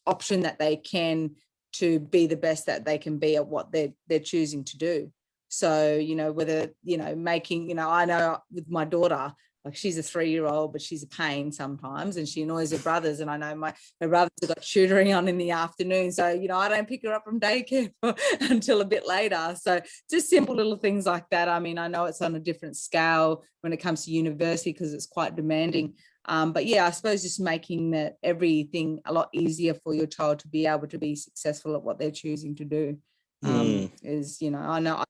option that they can to be the best that they can be at what they're choosing to do. So, you know, whether, you know, making, you know, I know with my daughter, like she's a 3-year-old, but she's a pain sometimes, and she annoys her brothers. And I know her brothers have got tutoring on in the afternoon. So, you know, I don't pick her up from daycare until a bit later. So just simple little things like that. I mean, I know it's on a different scale when it comes to university because it's quite demanding. But yeah, I suppose just making that everything a lot easier for your child to be able to be successful at what they're choosing to do is, you know, I know,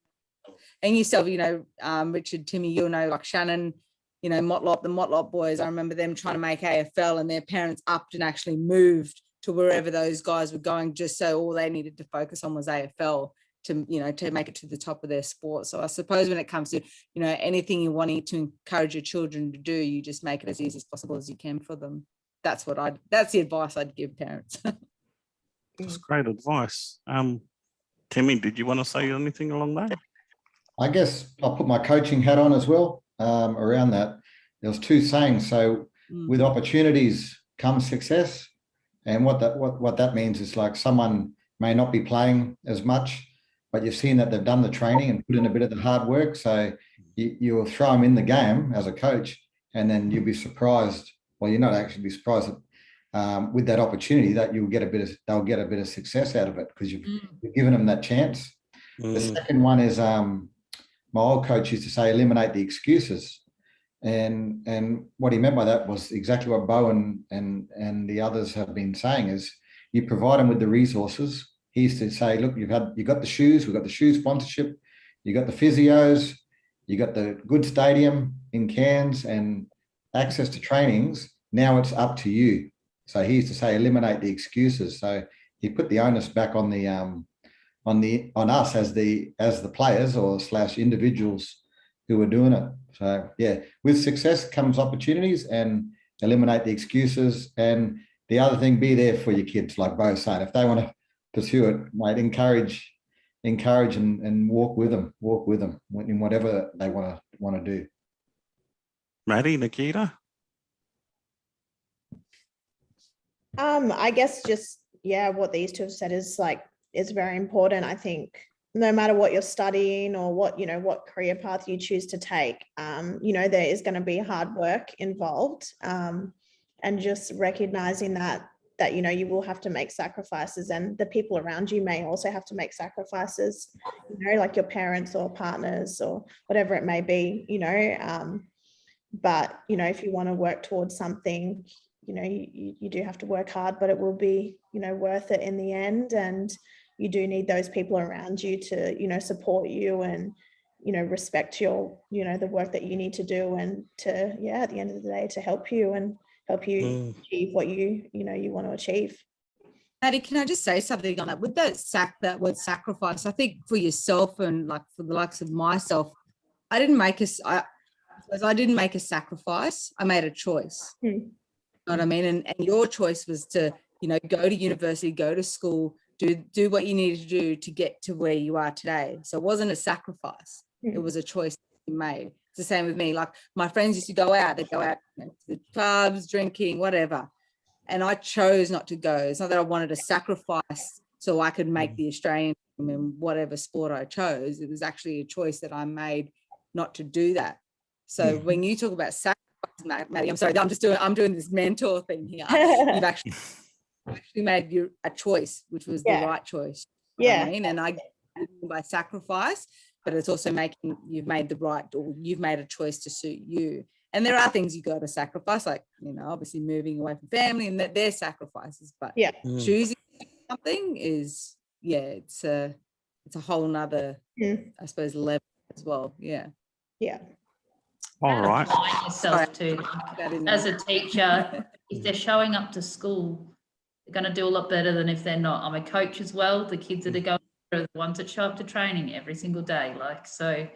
and yourself, you know, Richard, Timmy, you'll know, like Shannon, you know, the Motlop boys, I remember them trying to make AFL, and their parents upped and actually moved to wherever those guys were going, just so all they needed to focus on was AFL to, you know, to make it to the top of their sport. So I suppose when it comes to, you know, anything you wanting to encourage your children to do, you just make it as easy as possible as you can for them. That's the advice I'd give parents. That's great advice. Timmy, did you want to say anything along that? I guess I'll put my coaching hat on as well around that. There was 2 sayings. So with opportunities comes success. And what that means is, like, someone may not be playing as much, but you've seen that they've done the training and put in a bit of the hard work. So you'll throw them in the game as a coach, and then you'll be surprised. Well, you're not actually be surprised that, with that opportunity, that they'll get a bit of success out of it because you've given them that chance. The second one is, my old coach used to say, eliminate the excuses. And what he meant by that was exactly what Bo and the others have been saying, is you provide them with the resources. He used to say, look, you got the shoes, we've got the shoe sponsorship, you got the physios, you got the good stadium in Cairns and access to trainings. Now it's up to you. So he used to say, eliminate the excuses. So he put the onus back on us as the players or / individuals who are doing it. So yeah, with success comes opportunities, and eliminate the excuses. And the other thing, be there for your kids, like Bo said. If they want to pursue it, mate, encourage and walk with them in whatever they want to do. Maddie, Nikita? I guess just, yeah, what these 2 have said is very important. I think no matter what you're studying or what career path you choose to take, you know, there is going to be hard work involved, and just recognizing that, you know, you will have to make sacrifices, and the people around you may also have to make sacrifices, you know, like your parents or partners or whatever it may be, you know, but, you know, if you want to work towards something, you know, you do have to work hard, but it will be, you know, worth it in the end. And you do need those people around you to, you know, support you and, you know, respect your, you know, the work that you need to do, and to, yeah, at the end of the day, to help you achieve what you want to achieve. Maddie, can I just say something on that? With that word sacrifice, I think for yourself and like for the likes of myself, I didn't make a sacrifice. I made a choice. You know what I mean? And your choice was to, you know, go to university, go to school, do what you needed to do to get to where you are today. So it wasn't a sacrifice. It was a choice you made. It's the same with me. Like my friends used to go out, they'd go out, you know, to the clubs, drinking, whatever. And I chose not to go. It's not that I wanted to sacrifice so I could make the Australian team in whatever sport I chose. It was actually a choice that I made not to do that. So when you talk about sacrifice, Maddie, I'm sorry, I'm doing this mentor thing here. You've actually made a choice, which was the right choice. You know what I mean? And I by sacrifice, but it's also you've made a choice to suit you. And there are things you got to sacrifice, like, you know, obviously moving away from family, and that they're sacrifices, but choosing something is, it's a whole nother, I suppose, level as well. Yeah. All right. Applying yourself to, as a teacher, if they're showing up to school, they're going to do a lot better than if they're not. I'm a coach as well. The kids that are going are the ones that show up to training every single day. Like, so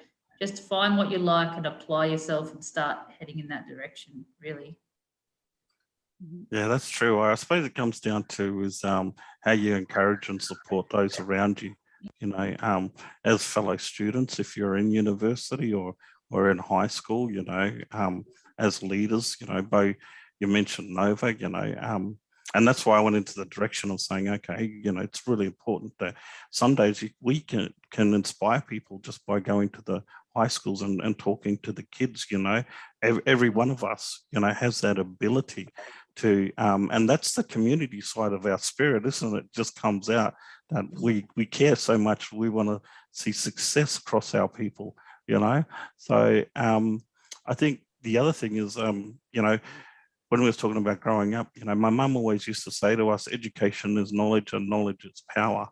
just find what you like and apply yourself and start heading in that direction, really. Yeah, that's true. I suppose it comes down to is how you encourage and support those around you. You know, as fellow students, if you're in university or in high school, you know, as leaders, you know, Bo, you mentioned Nova, you know, and that's why I went into the direction of saying, okay, you know, it's really important that some days we can inspire people just by going to the high schools and talking to the kids. You know, every one of us, you know, has that ability to, and that's the community side of our spirit, isn't it? Just comes out that we care so much. We want to see success across our people, you know. So I think the other thing is, you know, when we was talking about growing up, you know, my mum always used to say to us, education is knowledge and knowledge is power.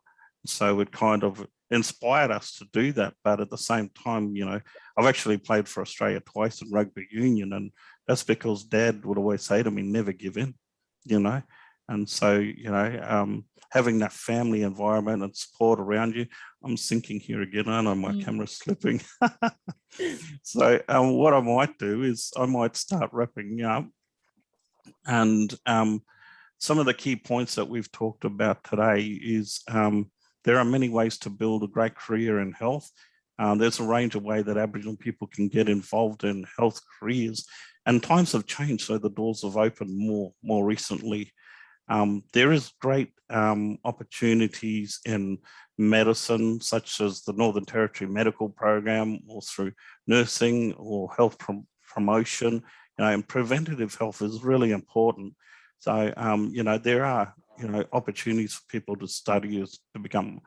So it kind of inspired us to do that. But at the same time, you know, I've actually played for Australia twice in rugby union, and that's because Dad would always say to me, never give in, you know. And so, you know, having that family environment and support around you. I'm sinking here again, I know my camera's slipping. So what I might do is I might start wrapping up. And some of the key points that we've talked about today is there are many ways to build a great career in health. There's a range of ways that Aboriginal people can get involved in health careers, and times have changed, so the doors have opened more recently. There is great opportunities in medicine, such as the Northern Territory Medical Program, or through nursing or health promotion. You know, and preventative health is really important. So, you know, there are, you know, opportunities for people to study to become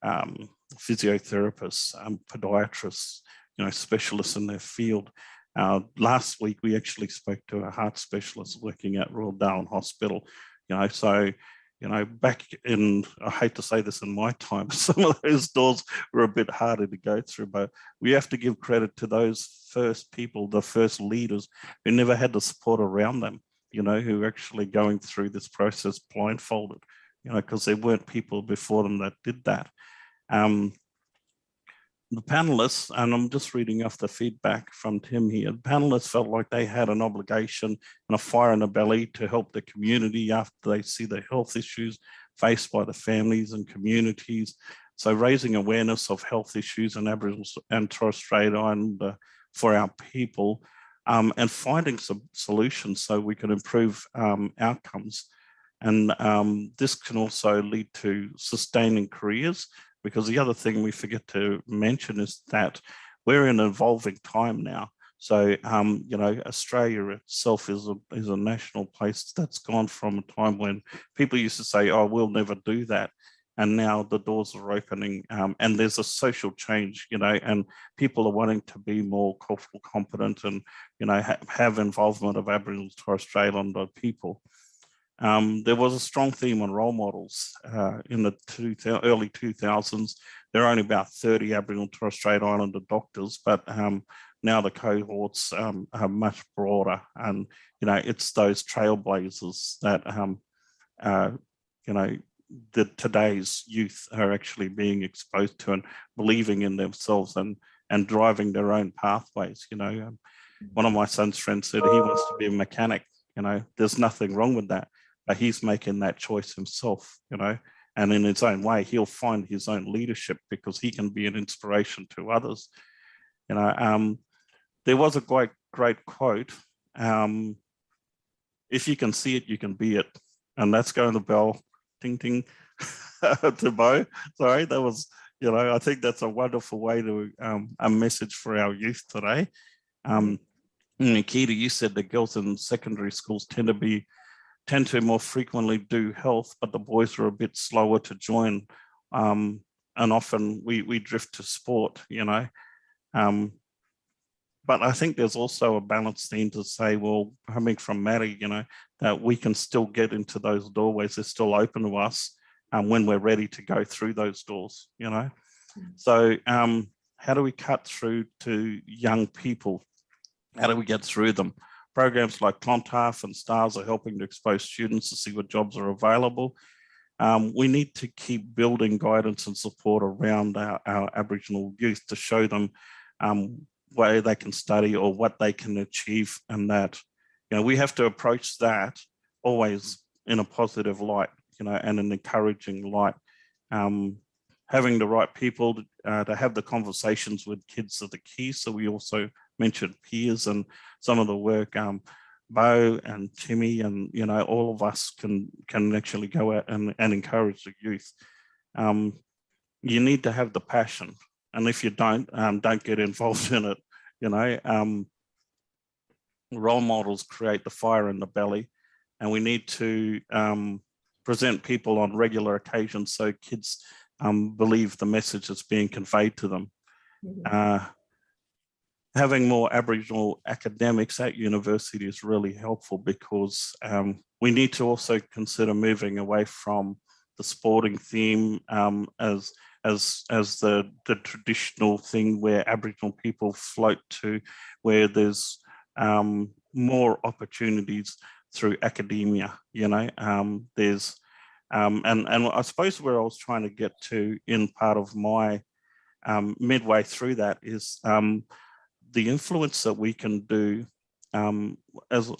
physiotherapists, podiatrists, you know, specialists in their field. Last week, we actually spoke to a heart specialist working at Royal Darwin Hospital, you know, so, you know, back in, I hate to say this in my time, some of those doors were a bit harder to go through, but we have to give credit to those first people, the first leaders who never had the support around them, you know, who were actually going through this process blindfolded, you know, because there weren't people before them that did that. The panelists, and I'm just reading off the feedback from Tim here, the panelists felt like they had an obligation and a fire in the belly to help the community after they see the health issues faced by the families and communities. So raising awareness of health issues in Aboriginal and Torres Strait Islander for our people, and finding some solutions so we can improve outcomes. And this can also lead to sustaining careers, because the other thing we forget to mention is that we're in an evolving time now. So, you know, Australia itself is a national place that's gone from a time when people used to say, oh, we'll never do that. And now the doors are opening, and there's a social change, you know, and people are wanting to be more cultural competent and, you know, have involvement of Aboriginal and Torres Strait Islander people. There was a strong theme on role models in the early 2000s. There are only about 30 Aboriginal and Torres Strait Islander doctors, but now the cohorts are much broader, and, you know, it's those trailblazers that, you know, today's youth are actually being exposed to and believing in themselves and driving their own pathways. You know, one of my son's friends said he wants to be a mechanic. You know, there's nothing wrong with that, but he's making that choice himself, you know, and in his own way, he'll find his own leadership because he can be an inspiration to others. You know, there was a great quote, if you can see it, you can be it. And that's going the bell, ting, ting. to Bo. Sorry, that was, I think that's a wonderful way to a message for our youth today. Nikita, you said the girls in secondary schools tend to more frequently do health, but the boys are a bit slower to join. And often we drift to sport, but I think there's also a balanced thing to say, well, coming from Maddie, that we can still get into those doorways. They're still open to us when we're ready to go through those doors, So how do we cut through to young people? How do we get through them? Programs like CONTAF and STARS are helping to expose students to see what jobs are available. We need to keep building guidance and support around our Aboriginal youth to show them where they can study or what they can achieve, and that, we have to approach that always in a positive light, and an encouraging light. Having the right people to have the conversations with kids are the key. So we also mentioned peers and some of the work Bo and Timmy and, all of us can actually go out and encourage the youth. You need to have the passion. And if you don't get involved in it, role models create the fire in the belly, and we need to present people on regular occasions so kids believe the message that's being conveyed to them. Having more Aboriginal academics at university is really helpful, because we need to also consider moving away from the sporting theme as the traditional thing where Aboriginal people float to, where there's more opportunities through academia. There's and I suppose where I was trying to get to in part of my midway through that is the influence that we can do as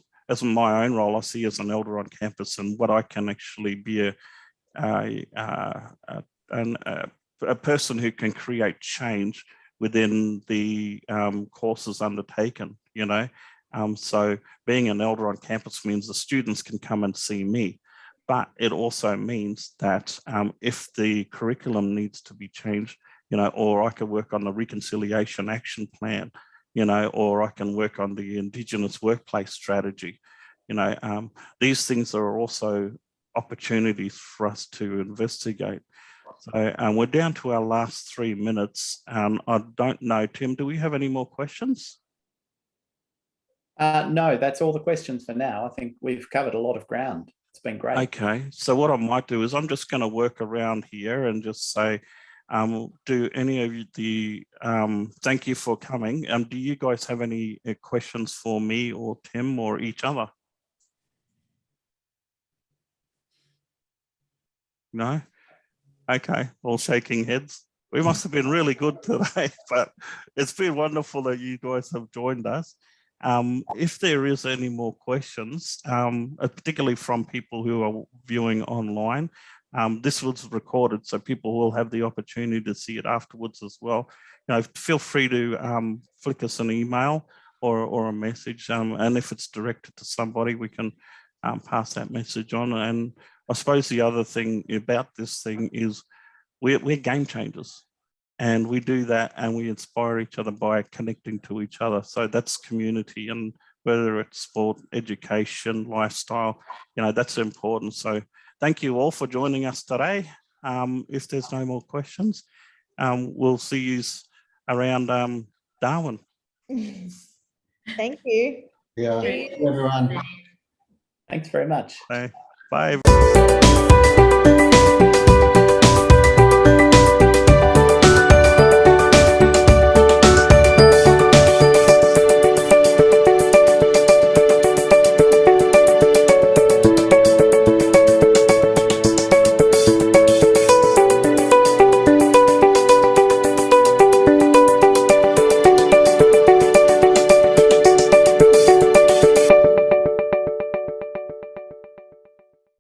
in my own role, I see as an elder on campus, and what I can actually be a person who can create change within the courses undertaken, So being an elder on campus means the students can come and see me, but it also means that if the curriculum needs to be changed, or I can work on the reconciliation action plan, or I can work on the Indigenous workplace strategy, these things are also opportunities for us to investigate. So we're down to our last 3 minutes. I don't know, Tim, do we have any more questions? No, that's all the questions for now. I think we've covered a lot of ground. It's been great. Okay, so what I might do is I'm just going to work around here and just say, do any of you thank you for coming. Do you guys have any questions for me or Tim or each other? No? Okay, all shaking heads. We must have been really good today, but it's been wonderful that you guys have joined us. If there is any more questions, particularly from people who are viewing online, this was recorded, so people will have the opportunity to see it afterwards as well. Feel free to flick us an email or a message, and if it's directed to somebody, we can pass that message on. And I suppose the other thing about this thing is we're game changers, and we do that and we inspire each other by connecting to each other. So that's community, and whether it's sport, education, lifestyle, that's important. So thank you all for joining us today. If there's no more questions, we'll see you around Darwin. Thank you. Yeah, everyone. Thanks very much. Bye.